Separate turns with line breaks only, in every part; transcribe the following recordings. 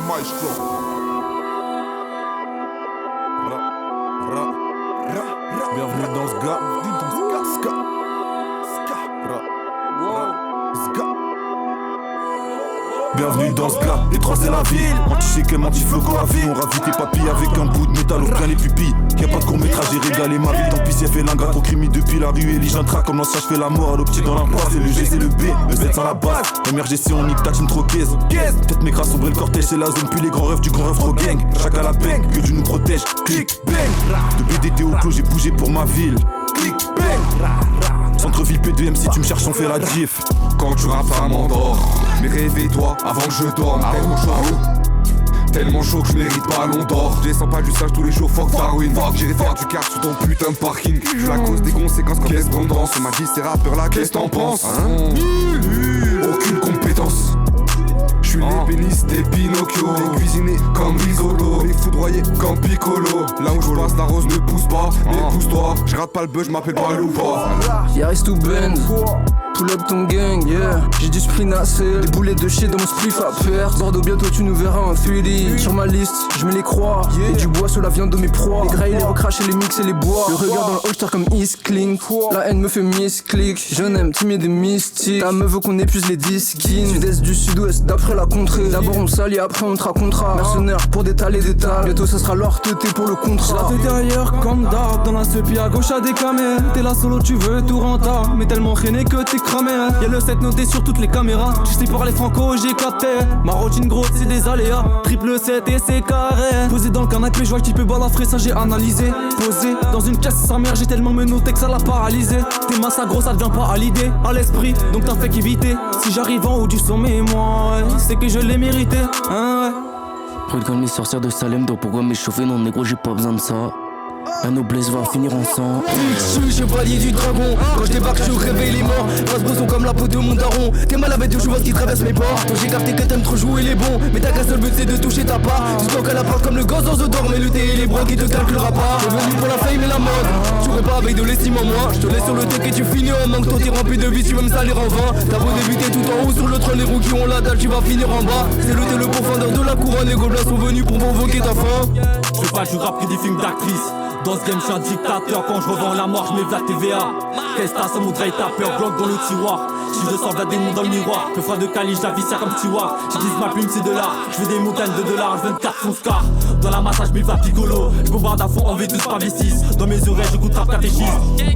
maestro.
Bienvenue dans ce gars. Bienvenue dans ce gars, les trois c'est la ville. Anti-chékem, anti-floco à vie. On ravit tes papilles avec un bout de métal au plein les pupilles. Y'a pas de court-métrage, j'ai régalé ma vie. Tant pis si elle fait l'ingrate, trop crimi depuis la rue. Elige un track comme l'ancien, j'fais la mort à l'optique dans l'impasse. C'est le G, c'est le B, le Z sans la base. MRGC, on nique ta team trop gaze. Tête mes crasses, sombre le cortège, c'est la zone. Puis les grands rêves du grand rêve trop gang. Chaque à la bang, que Dieu nous protège. Click, bang. De BDT au clos, j'ai bougé pour ma ville. Click, bang. Centre-ville P2M, si tu me cherches, on fait la diff.
Quand tu rappes, ça m'endort. Mais réveille-toi avant que je dorme. Tellement chaud que je mérite pas long d'or. Je descends pas du sage tous les jours, fuck Darwin. J'irai faire du kart sur ton putain de parking. Je la cause des conséquences quand qu'est-ce qu'on danse. On m'a dit ces rappeurs là, qu'est-ce t'en penses Aucune compétence. Je suis l'ébéniste des Pinocchio. Les cuisinés comme Risolo, les foudroyés comme Piccolo. Là où je passe la rose ne pousse pas, mais pousse-toi. Je rate pas le buzz, je m'appelle Baloupa.
Yaris to Benz, pull up ton gang, yeah. J'ai du sprint à sel, des boulettes de shit dans mon spliff à perdre. Bordeaux bientôt tu nous verras en 3D. Sur ma liste, je mets les croix, et du bois sur la viande de mes proies. Les grailles, les recracher, les mix et les bois. Le regard dans le holster comme East Clink. La haine me fait misclick, je n'aime timide et mystique. Ta meuf veut qu'on épuise les disquines. Sud-est du sud-ouest, d'après la contrée. D'abord on s'allie, après on te racontera. Mercenaires pour détaler des tables. Bientôt ça sera leur teuté pour le contrat.
J'ai la tête ailleurs comme d'hab. Dans la sepi à gauche à des camés. T'es là solo, tu veux tout renta. Mais tellement rené que t'es cramé. Y'a le 7 noté sur toutes les caméras. Tu sais parler franco, j'ai capté. Ma routine grosse, c'est des aléas. Triple 7 et c'est carré. Posé dans le canapé, je vois le type balafré, ça j'ai analysé. Posé dans une caisse, sa mère, j'ai tellement menotté que ça l'a paralysé. T'es massa gros, ça devient pas à l'idée, à l'esprit. Donc t'as fait qu'éviter. Si j'arrive en haut du sommet, moi, c'est que je l'ai mérité. Hein, ouais.
Regarde mes sorcières de Salem, donc pourquoi m'échauffer? Non, négro, j'ai pas besoin de ça. La noblesse va finir en sang.
Je suis chevalier du dragon. Quand je débarque, je réveille les morts. Face boson comme la peau de mon daron. T'es mal à bête, je vois ce qui traverse mes portes. J'ai capté que t'aimes trop jouer les bons. Mais t'as qu'un seul but, c'est de toucher ta part. Tu toques à la porte comme le gosse dans The Dorm. Mais le thé et les bras qui te calculera pas. T'es venu pour la fame et la mode. Tu aurais pas avec de l'estime en moi. Je te laisse sur le tech et tu finis en manque. Toi t'es rempli de vie, tu vas me salir en vain. T'as beau débuter tout en haut sur le trône. Les roues qui ont la dalle, tu vas finir en bas. C'est le thé, le profondeur de la couronne. Les gobelins sont venus pour provoquer ta faim.
Je fais pas du rap que des films d'actrices. Dans ce game, je suis un dictateur. Quand je revends la mort, je mets de la TVA. Qu'est-ce t'as, ça moudrait ta peur, bloc dans le tiroir. Si je sors de la démon dans le miroir. Le froid de Cali, je la vis ça comme tiroir. Je dis ma plume, c'est de l'art. Je veux des montagnes de dollars, 24 fonds scar. Dans la massage, je mets la piccolo. Je bombarde à fond en V12 par V6. Dans mes oreilles, j'écoute rap catéchisme.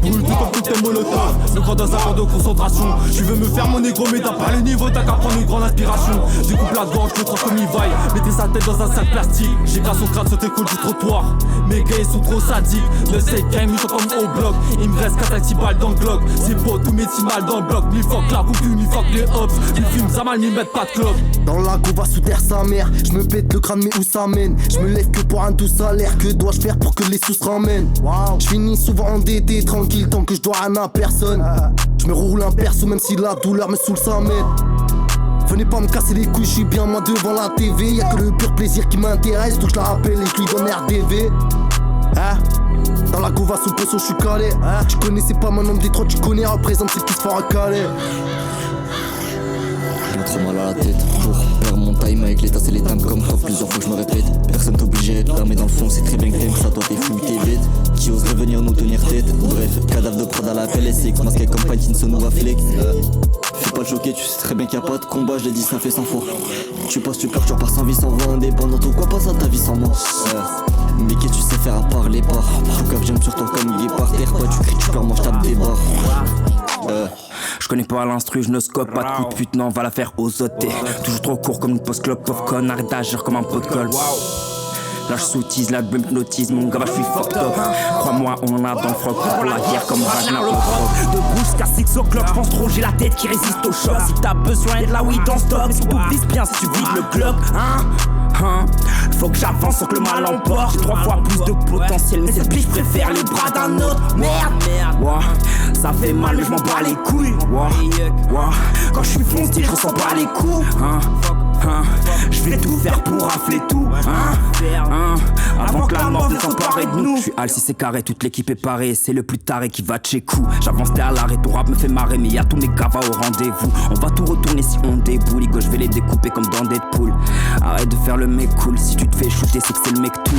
Brûle tout comme cocktail molotov. Me crois dans un camp de concentration. Tu veux me faire mon négro, mais t'as pas le niveau, t'as qu'à prendre une grande inspiration. Découpe la gorge, je le transforme Ivaille. Mettez sa tête dans un sac plastique. J'ai cassé son crâne sur tes coups du trottoir. Mes gars, ils sont trop sadiques. Le save game, ils sont comme au bloc. Il me reste 4 balles dans le Glock. C'est beau, tous mes 6 mal dans le bloc. Mi fuck la coucou, mi fuck les hops. Ils fument ça mal, mi mettent pas de clope.
Dans la go va sous terre sa mère. Je me pète le crâne mais où ça mène? Je me lève que pour un doux salaire. Que dois-je faire pour que les sous se ramènent? Je finis souvent endetté, tranquille tant que je dois rien à personne. Je me roule un perso même si la douleur me saoule sa mène. Venez pas me casser les couilles, je suis bien moi devant la TV. Y'a que le pur plaisir qui m'intéresse, donc je la rappelle et je lui donne RDV. Dans la gova sous poisson, je suis calé. Tu connaissais pas mon nom des trois, tu connais, représente celle qui se fera caler.
J'ai trop mal à la tête, perdre mon time avec l'état c'est les times comme prof, plusieurs fois que je me répète. Personne t'obligeait de mais dans le fond c'est très bien que t'aimes ça, toi t'es fou, t'es bête. Qui oserait venir nous tenir tête? Bref, cadavre de prod à la PLSX, masqué comme Pattinson ou Affleck. Fais pas te choquer, tu sais très bien qu'il y a pas de combat, je l'ai dit ça fait 100 fois. Tu passes, tu pleures, tu repars sans vie, sans voix indépendante ou quoi, pas ça ta vie sans moi. Mais qu'est-ce que tu sais faire à part les barres? Tout cap j'aime sur toi comme il est par terre, pas tu cries, tu pleures, moi je tape des barres.
Je connais pas l'instru, je ne scope pas de coup de pute, non, va la faire aux autres. Toujours trop court comme une post-club, pauvre con, arrête d'agir comme un pot de colle. Là je soutise, là je m'hypnotise, mon gars bah je suis fucked up. Crois-moi, on en a dans le froc pour la guerre comme Ragnarok.
De bouche qu'à 6 o'clock, j'pense trop, j'ai la tête qui résiste au choc. Si t'as besoin de la weed en stock, mais si tout vise bien si tu vides le Glock, faut que j'avance sans que le mal emporte. J'ai 3 fois plus de potentiel, mais cette biche je préfère les bras d'un autre. Merde, ça fait mal mais je m'en bats les couilles. Quand je suis foncé, je ressens pas les coups. Je vais tout faire pour rafler tout. Avant que la mort ne s'empare de nous. Je suis Al si c'est carré, toute l'équipe est parée. C'est le plus taré qui va chez coup. J'avance à l'arrêt, ton rap me fait marrer. Mais y'a tous mes gavas au rendez-vous. On va tout retourner si on déboule. Les gars, je vais les découper comme dans Deadpool. Arrête de faire le mec cool. Si tu te fais shooter, c'est que c'est le mec tout.